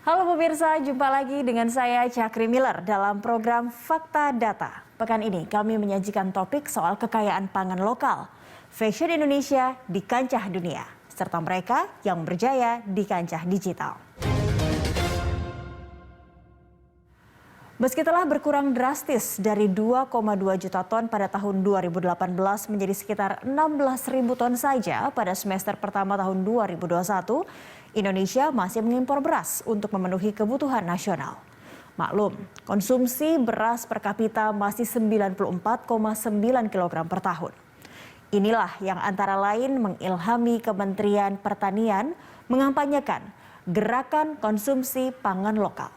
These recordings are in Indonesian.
Halo pemirsa, jumpa lagi dengan saya Chakri Miller dalam program Fakta Data. Pekan ini kami menyajikan topik soal kekayaan pangan lokal, fashion Indonesia di kancah dunia, serta mereka yang berjaya di kancah digital. Meski telah berkurang drastis dari 2,2 juta ton pada tahun 2018 menjadi sekitar 16.000 ton saja pada semester pertama tahun 2021, Indonesia masih mengimpor beras untuk memenuhi kebutuhan nasional. Maklum, konsumsi beras per kapita masih 94,9 kg per tahun. Inilah yang antara lain mengilhami Kementerian Pertanian mengampanyekan gerakan konsumsi pangan lokal.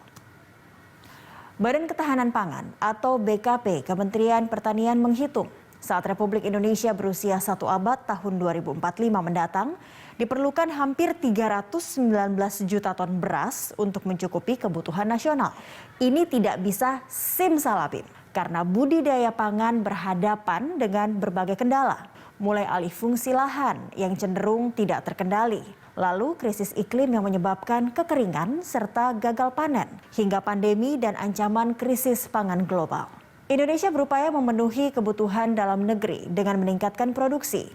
Badan Ketahanan Pangan atau BKP Kementerian Pertanian menghitung saat Republik Indonesia berusia 1 abad tahun 2045 mendatang, diperlukan hampir 319 juta ton beras untuk mencukupi kebutuhan nasional. Ini tidak bisa simsalabim karena budidaya pangan berhadapan dengan berbagai kendala, mulai alih fungsi lahan yang cenderung tidak terkendali, lalu krisis iklim yang menyebabkan kekeringan serta gagal panen, hingga pandemi dan ancaman krisis pangan global. Indonesia berupaya memenuhi kebutuhan dalam negeri dengan meningkatkan produksi.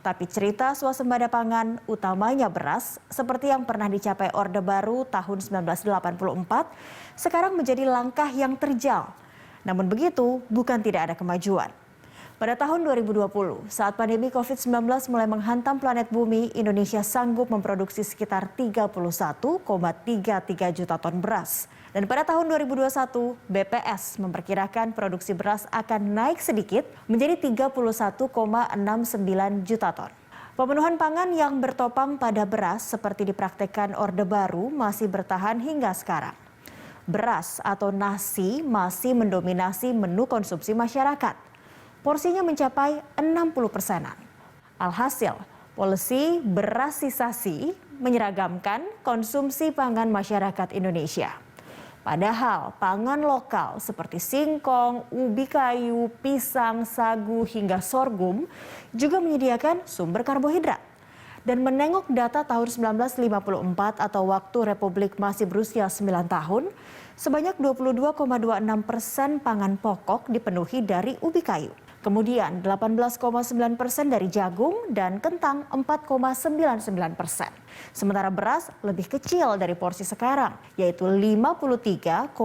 Tapi cerita swasembada pangan, utamanya beras, seperti yang pernah dicapai Orde Baru tahun 1984, sekarang menjadi langkah yang terjal. Namun begitu, bukan tidak ada kemajuan. Pada tahun 2020, saat pandemi COVID-19 mulai menghantam planet bumi, Indonesia sanggup memproduksi sekitar 31,33 juta ton beras. Dan pada tahun 2021, BPS memperkirakan produksi beras akan naik sedikit menjadi 31,69 juta ton. Pemenuhan pangan yang bertopang pada beras seperti dipraktekkan Orde Baru masih bertahan hingga sekarang. Beras atau nasi masih mendominasi menu konsumsi masyarakat. Porsinya mencapai 60%-an. Alhasil, polisi berasisasi menyeragamkan konsumsi pangan masyarakat Indonesia. Padahal pangan lokal seperti singkong, ubi kayu, pisang, sagu hingga sorghum juga menyediakan sumber karbohidrat. Dan menengok data tahun 1954 atau waktu Republik masih berusia 9 tahun, sebanyak 22,26% pangan pokok dipenuhi dari ubi kayu. Kemudian 18,9% dari jagung dan kentang 4,99%. Sementara beras lebih kecil dari porsi sekarang, yaitu 53,5%.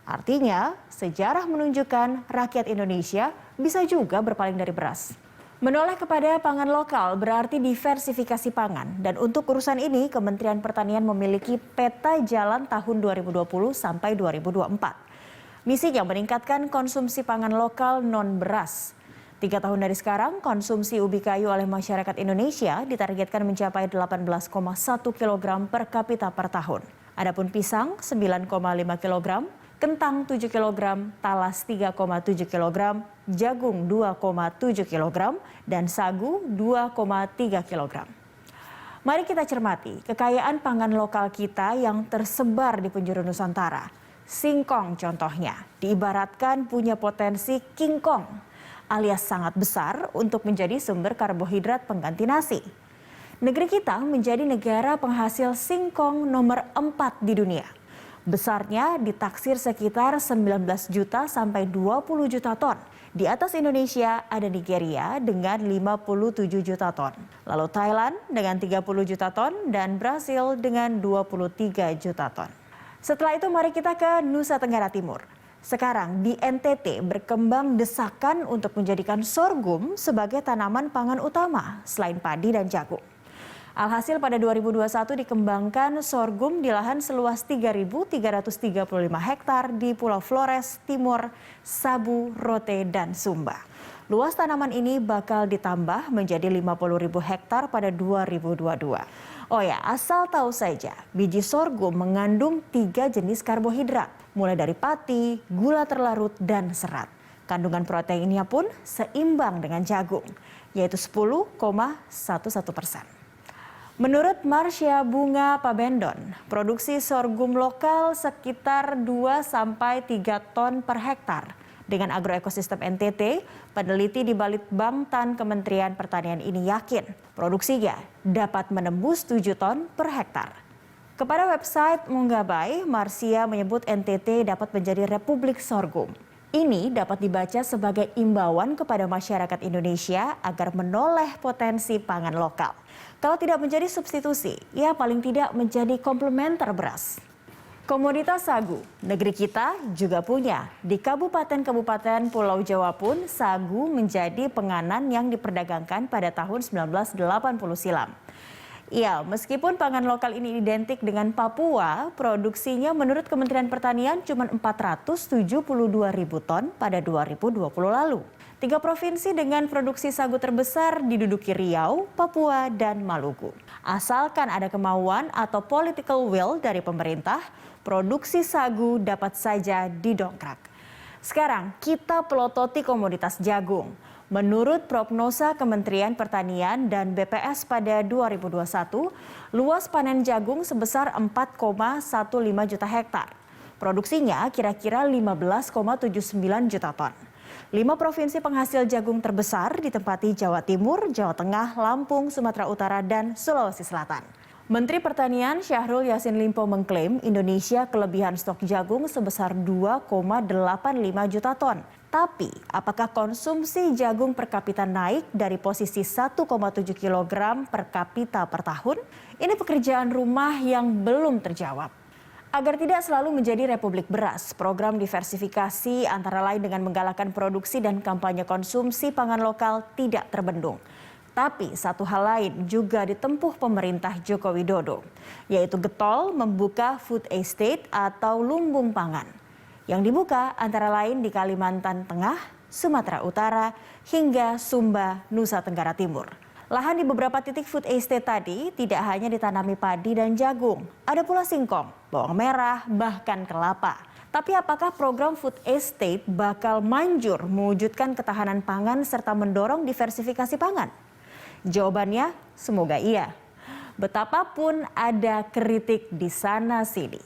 Artinya, sejarah menunjukkan rakyat Indonesia bisa juga berpaling dari beras. Menoleh kepada pangan lokal berarti diversifikasi pangan. Dan untuk urusan ini, Kementerian Pertanian memiliki peta jalan tahun 2020 sampai 2024. Misinya meningkatkan konsumsi pangan lokal non-beras. 3 tahun dari sekarang, konsumsi ubi kayu oleh masyarakat Indonesia ditargetkan mencapai 18,1 kg per kapita per tahun. Adapun pisang 9,5 kg, kentang 7 kg, talas 3,7 kg, jagung 2,7 kg, dan sagu 2,3 kg. Mari kita cermati kekayaan pangan lokal kita yang tersebar di penjuru Nusantara. Singkong contohnya diibaratkan punya potensi King Kong alias sangat besar untuk menjadi sumber karbohidrat pengganti nasi. Negeri kita menjadi negara penghasil singkong nomor 4 di dunia. Besarnya ditaksir sekitar 19 juta sampai 20 juta ton. Di atas Indonesia ada Nigeria dengan 57 juta ton. Lalu Thailand dengan 30 juta ton dan Brasil dengan 23 juta ton. Setelah itu mari kita ke Nusa Tenggara Timur. Sekarang di NTT berkembang desakan untuk menjadikan sorghum sebagai tanaman pangan utama selain padi dan jagung. Alhasil pada 2021 dikembangkan sorghum di lahan seluas 3.335 hektar di Pulau Flores, Timor, Sabu, Rote, dan Sumba. Luas tanaman ini bakal ditambah menjadi 50.000 hektar pada 2022. Oh ya, asal tahu saja, biji sorghum mengandung 3 jenis karbohidrat, mulai dari pati, gula terlarut, dan serat. Kandungan proteinnya pun seimbang dengan jagung, yaitu 10,11%. Menurut Marsha Bunga Pabendon, produksi sorghum lokal sekitar 2-3 ton per hektar. Dengan agroekosistem NTT, peneliti di Balitbangtan Kementerian Pertanian ini yakin produksinya dapat menembus 7 ton per hektar. Kepada website Munggabai, Marsia menyebut NTT dapat menjadi Republik Sorghum. Ini dapat dibaca sebagai imbauan kepada masyarakat Indonesia agar menoleh potensi pangan lokal. Kalau tidak menjadi substitusi, ya paling tidak menjadi komplementer beras. Komoditas sagu, negeri kita juga punya. Di kabupaten-kabupaten Pulau Jawa pun sagu menjadi penganan yang diperdagangkan pada tahun 1980 silam. Ya, meskipun pangan lokal ini identik dengan Papua, produksinya menurut Kementerian Pertanian cuma 472.000 ton pada 2020 lalu. 3 provinsi dengan produksi sagu terbesar diduduki Riau, Papua, dan Maluku. Asalkan ada kemauan atau political will dari pemerintah, produksi sagu dapat saja didongkrak. Sekarang kita pelototi komoditas jagung. Menurut prognosa Kementerian Pertanian dan BPS pada 2021, luas panen jagung sebesar 4,15 juta hektar. Produksinya kira-kira 15,79 juta ton. 5 provinsi penghasil jagung terbesar ditempati Jawa Timur, Jawa Tengah, Lampung, Sumatera Utara, dan Sulawesi Selatan. Menteri Pertanian Syahrul Yassin Limpo mengklaim Indonesia kelebihan stok jagung sebesar 2,85 juta ton. Tapi, apakah konsumsi jagung per kapita naik dari posisi 1,7 kg per kapita per tahun? Ini pekerjaan rumah yang belum terjawab. Agar tidak selalu menjadi Republik Beras, program diversifikasi antara lain dengan menggalakkan produksi dan kampanye konsumsi pangan lokal tidak terbendung. Tapi satu hal lain juga ditempuh pemerintah Joko Widodo, yaitu getol membuka food estate atau lumbung pangan. Yang dibuka antara lain di Kalimantan Tengah, Sumatera Utara, hingga Sumba, Nusa Tenggara Timur. Lahan di beberapa titik food estate tadi tidak hanya ditanami padi dan jagung, ada pula singkong, bawang merah, bahkan kelapa. Tapi apakah program food estate bakal manjur mewujudkan ketahanan pangan serta mendorong diversifikasi pangan? Jawabannya, semoga iya. Betapapun ada kritik di sana sini,